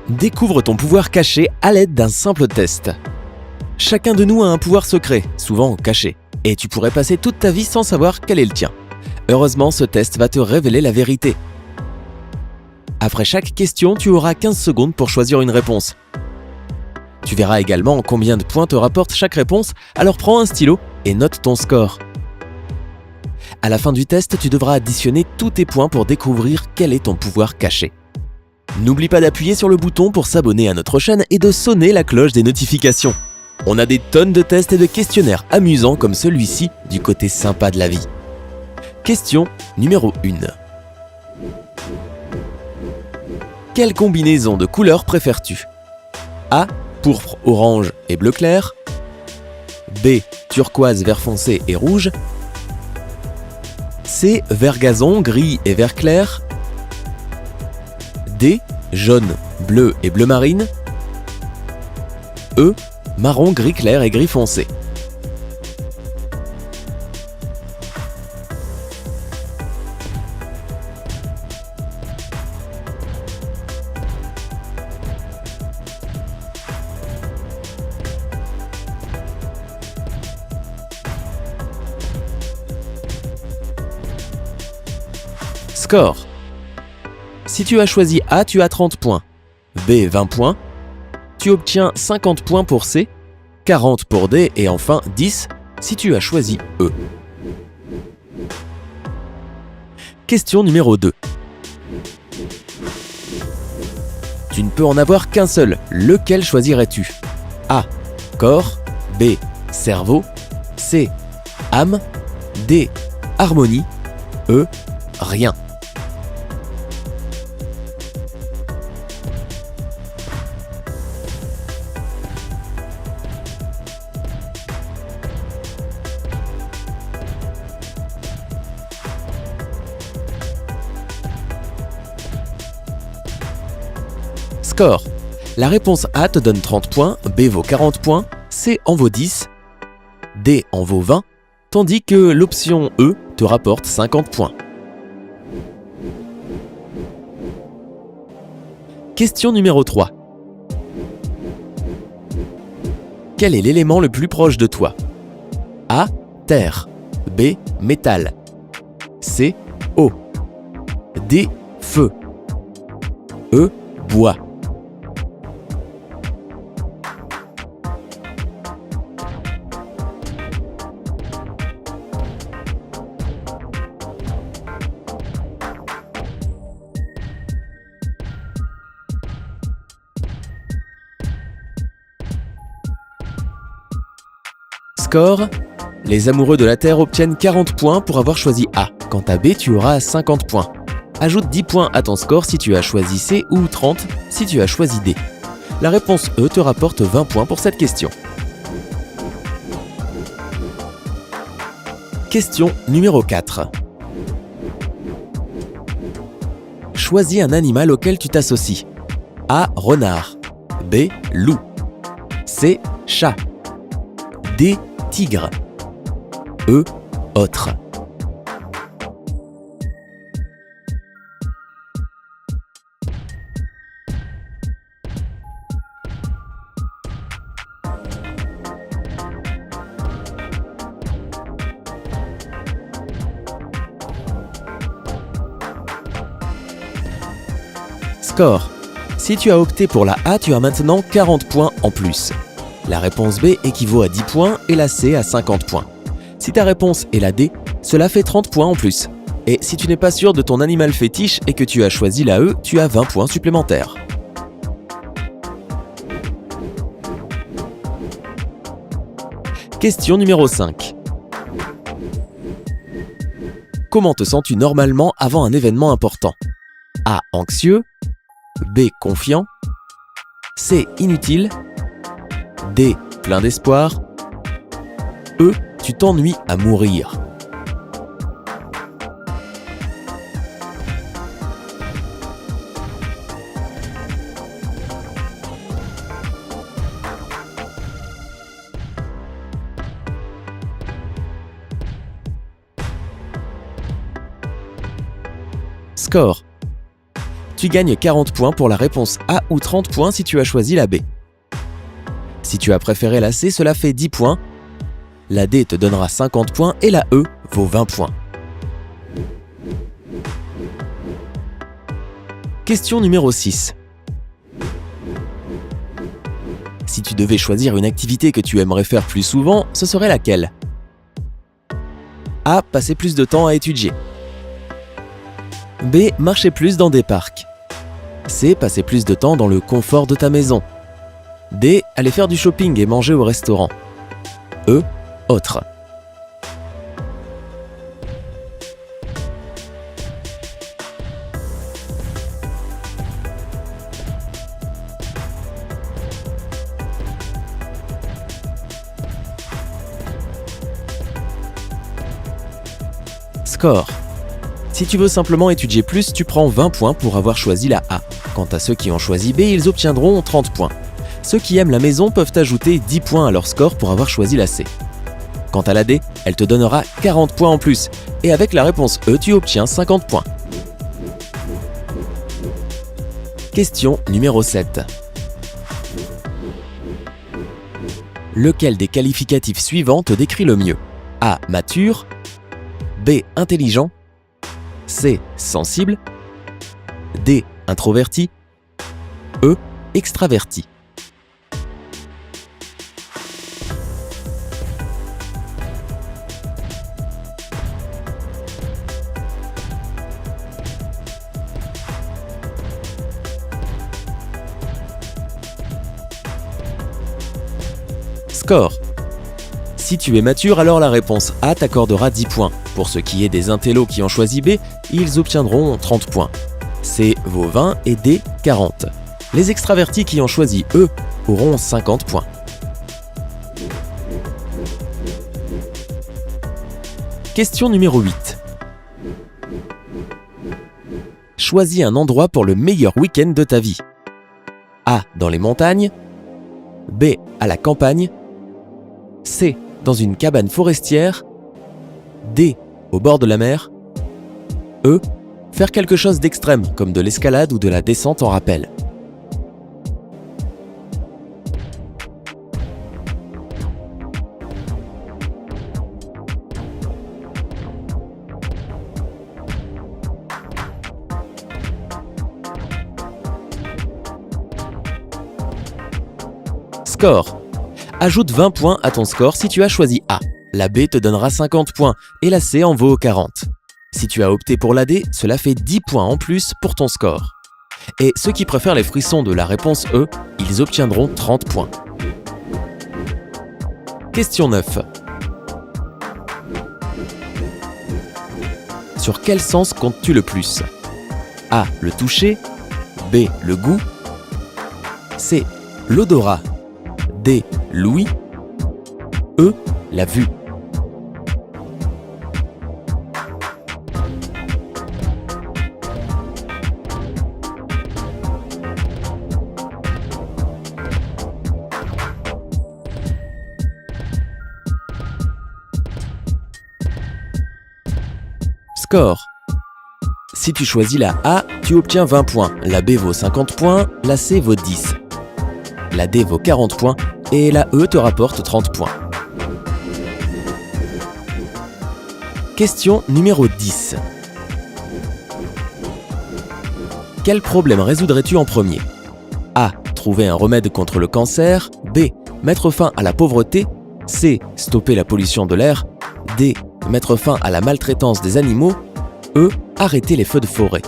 Découvre ton pouvoir caché à l'aide d'un simple test. Chacun de nous a un pouvoir secret, souvent caché, et tu pourrais passer toute ta vie sans savoir quel est le tien. Heureusement, ce test va te révéler la vérité. Après chaque question, tu auras 15 secondes pour choisir une réponse. Tu verras également combien de points te rapporte chaque réponse, alors prends un stylo et note ton score. À la fin du test, tu devras additionner tous tes points pour découvrir quel est ton pouvoir caché. N'oublie pas d'appuyer sur le bouton pour s'abonner à notre chaîne et de sonner la cloche des notifications. On a des tonnes de tests et de questionnaires amusants comme celui-ci du côté sympa de la vie. Question numéro 1. Quelle combinaison de couleurs préfères-tu? A. Pourpre, orange et bleu clair. B. Turquoise, vert foncé et rouge. C. Vert gazon, gris et vert clair. D. Jaune, bleu et bleu marine. E. Marron, gris clair et gris foncé. Score. Si tu as choisi A, tu as 30 points. B, 20 points. Tu obtiens 50 points pour C, 40 pour D et enfin 10 si tu as choisi E. Question numéro 2. Tu ne peux en avoir qu'un seul. Lequel choisirais-tu? A. Corps. B. Cerveau. C. Âme. D. Harmonie. E. Rien. Score. La réponse A te donne 30 points, B vaut 40 points, C en vaut 10, D en vaut 20, tandis que l'option E te rapporte 50 points. Question numéro 3. Quel est l'élément le plus proche de toi? A. Terre. B. Métal. C. Eau. D. Feu. E. Bois. Score. Les amoureux de la Terre obtiennent 40 points pour avoir choisi A. Quant à B, tu auras 50 points. Ajoute 10 points à ton score si tu as choisi C ou 30 si tu as choisi D. La réponse E te rapporte 20 points pour cette question. Question numéro 4. Choisis un animal auquel tu t'associes. A. Renard. B. Loup. C. Chat. D. Tigre. E. Autre. Score. Si tu as opté pour la A, tu as maintenant 40 points en plus. La réponse B équivaut à 10 points et la C à 50 points. Si ta réponse est la D, cela fait 30 points en plus. Et si tu n'es pas sûr de ton animal fétiche et que tu as choisi la E, tu as 20 points supplémentaires. Question numéro 5. Comment te sens-tu normalement avant un événement important? A. Anxieux. B. Confiant. C. Inutile. D. Plein d'espoir. E. Tu t'ennuies à mourir. Score. Tu gagnes 40 points pour la réponse A ou 30 points si tu as choisi la B. Si tu as préféré la C, cela fait 10 points. La D te donnera 50 points et la E vaut 20 points. Question numéro 6. Si tu devais choisir une activité que tu aimerais faire plus souvent, ce serait laquelle? A. Passer plus de temps à étudier. B. Marcher plus dans des parcs. C. Passer plus de temps dans le confort de ta maison. D. Aller faire du shopping et manger au restaurant. E. Autre. Score. Si tu veux simplement étudier plus, tu prends 20 points pour avoir choisi la A. Quant à ceux qui ont choisi B, ils obtiendront 30 points. Ceux qui aiment la maison peuvent ajouter 10 points à leur score pour avoir choisi la C. Quant à la D, elle te donnera 40 points en plus. Et avec la réponse E, tu obtiens 50 points. Question numéro 7. Lequel des qualificatifs suivants te décrit le mieux? A. Mature. B. Intelligent. C. Sensible. D. Introverti. E. Extraverti. Score. Si tu es mature, alors la réponse A t'accordera 10 points. Pour ce qui est des intellos qui ont choisi B, ils obtiendront 30 points. C vaut 20 et D 40. Les extravertis qui ont choisi E auront 50 points. Question numéro 8. Choisis un endroit pour le meilleur week-end de ta vie. A. Dans les montagnes. B. À la campagne. C. Dans une cabane forestière. D. Au bord de la mer. E. Faire quelque chose d'extrême, comme de l'escalade ou de la descente en rappel. Score. Ajoute 20 points à ton score si tu as choisi A. La B te donnera 50 points et la C en vaut 40. Si tu as opté pour la D, cela fait 10 points en plus pour ton score. Et ceux qui préfèrent les frissons de la réponse E, ils obtiendront 30 points. Question 9. Sur quel sens comptes-tu le plus? A. Le toucher. B. Le goût. C. L'odorat. D. L'ouïe. E. La vue. Score. Si tu choisis la A, tu obtiens 20 points, la B vaut 50 points, la C vaut 10. La D vaut 40 points et la E te rapporte 30 points. Question numéro 10. Quel problème résoudrais-tu en premier? A. Trouver un remède contre le cancer. B. Mettre fin à la pauvreté. C. Stopper la pollution de l'air. D. Mettre fin à la maltraitance des animaux. E. Arrêter les feux de forêt.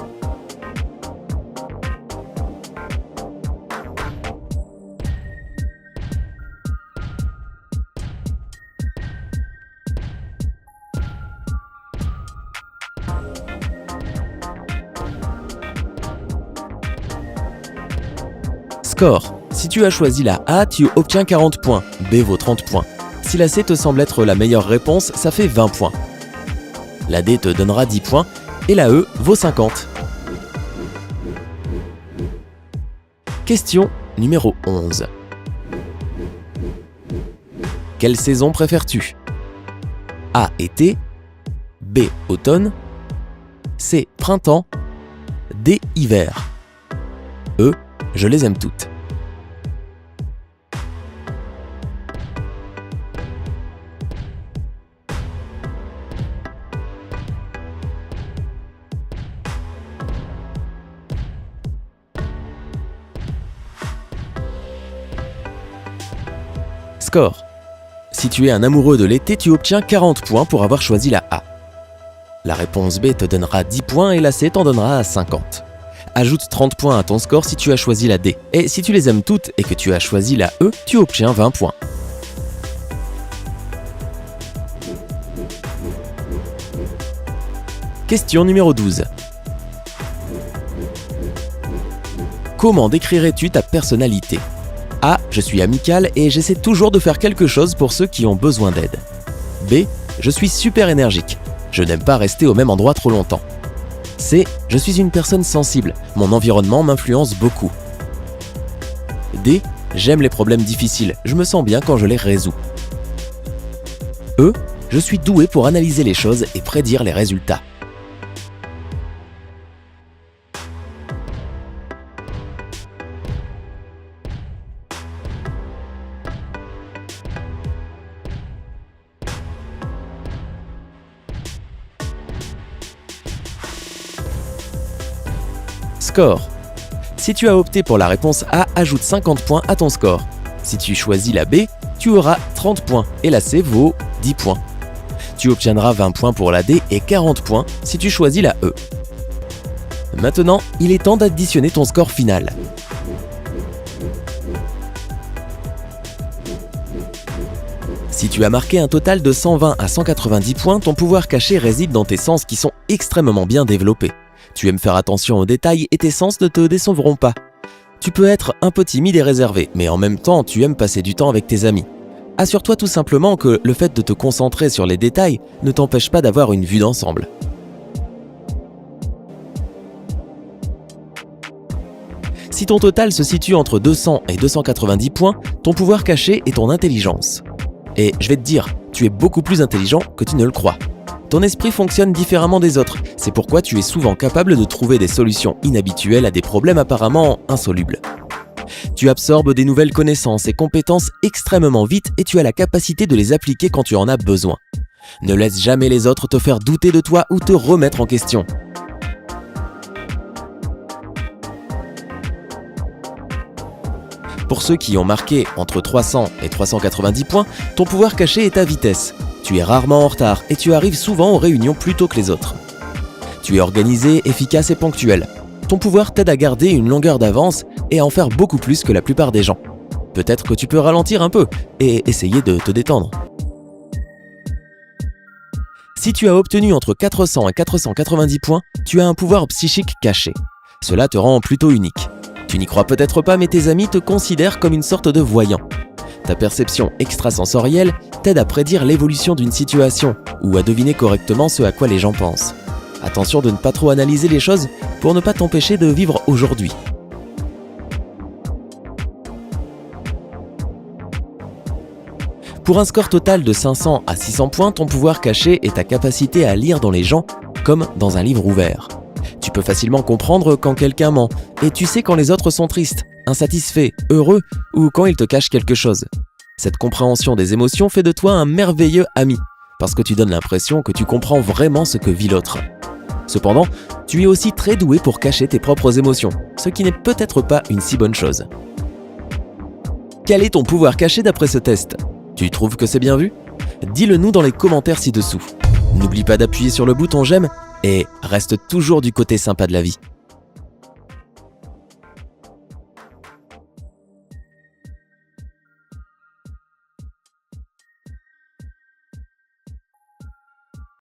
Score. Si tu as choisi la A, tu obtiens 40 points. B vaut 30 points. Si la C te semble être la meilleure réponse, ça fait 20 points. La D te donnera 10 points et la E vaut 50. Question numéro 11. Quelle saison préfères-tu? A. Été. B. Automne. C. Printemps. D. Hiver. Eux, je les aime toutes. Score. Si tu es un amoureux de l'été, tu obtiens 40 points pour avoir choisi la A. La réponse B te donnera 10 points et la C t'en donnera 50. Ajoute 30 points à ton score si tu as choisi la D. Et si tu les aimes toutes et que tu as choisi la E, tu obtiens 20 points. Question numéro 12. Comment décrirais-tu ta personnalité ? A. Je suis amical et j'essaie toujours de faire quelque chose pour ceux qui ont besoin d'aide. B. Je suis super énergique. Je n'aime pas rester au même endroit trop longtemps. C. Je suis une personne sensible. Mon environnement m'influence beaucoup. D. J'aime les problèmes difficiles. Je me sens bien quand je les résous. E. Je suis doué pour analyser les choses et prédire les résultats. Score. Si tu as opté pour la réponse A, ajoute 50 points à ton score. Si tu choisis la B, tu auras 30 points et la C vaut 10 points. Tu obtiendras 20 points pour la D et 40 points si tu choisis la E. Maintenant, il est temps d'additionner ton score final. Si tu as marqué un total de 120 à 190 points, ton pouvoir caché réside dans tes sens qui sont extrêmement bien développés. Tu aimes faire attention aux détails et tes sens ne te décevront pas. Tu peux être un peu timide et réservé, mais en même temps, tu aimes passer du temps avec tes amis. Assure-toi tout simplement que le fait de te concentrer sur les détails ne t'empêche pas d'avoir une vue d'ensemble. Si ton total se situe entre 200 et 290 points, ton pouvoir caché est ton intelligence. Et je vais te dire, tu es beaucoup plus intelligent que tu ne le crois. Ton esprit fonctionne différemment des autres, c'est pourquoi tu es souvent capable de trouver des solutions inhabituelles à des problèmes apparemment insolubles. Tu absorbes des nouvelles connaissances et compétences extrêmement vite et tu as la capacité de les appliquer quand tu en as besoin. Ne laisse jamais les autres te faire douter de toi ou te remettre en question. Pour ceux qui ont marqué entre 300 et 390 points, ton pouvoir caché est ta vitesse. Tu es rarement en retard et tu arrives souvent aux réunions plus tôt que les autres. Tu es organisé, efficace et ponctuel. Ton pouvoir t'aide à garder une longueur d'avance et à en faire beaucoup plus que la plupart des gens. Peut-être que tu peux ralentir un peu et essayer de te détendre. Si tu as obtenu entre 400 et 490 points, tu as un pouvoir psychique caché. Cela te rend plutôt unique. Tu n'y crois peut-être pas, mais tes amis te considèrent comme une sorte de voyant. Ta perception extrasensorielle t'aide à prédire l'évolution d'une situation ou à deviner correctement ce à quoi les gens pensent. Attention de ne pas trop analyser les choses pour ne pas t'empêcher de vivre aujourd'hui. Pour un score total de 500 à 600 points, ton pouvoir caché est ta capacité à lire dans les gens comme dans un livre ouvert. Tu peux facilement comprendre quand quelqu'un ment et tu sais quand les autres sont tristes, insatisfaits, heureux ou quand ils te cachent quelque chose. Cette compréhension des émotions fait de toi un merveilleux ami parce que tu donnes l'impression que tu comprends vraiment ce que vit l'autre. Cependant, tu es aussi très doué pour cacher tes propres émotions, ce qui n'est peut-être pas une si bonne chose. Quel est ton pouvoir caché d'après ce test ? Tu trouves que c'est bien vu ? Dis-le nous dans les commentaires ci-dessous. N'oublie pas d'appuyer sur le bouton j'aime et reste toujours du côté sympa de la vie.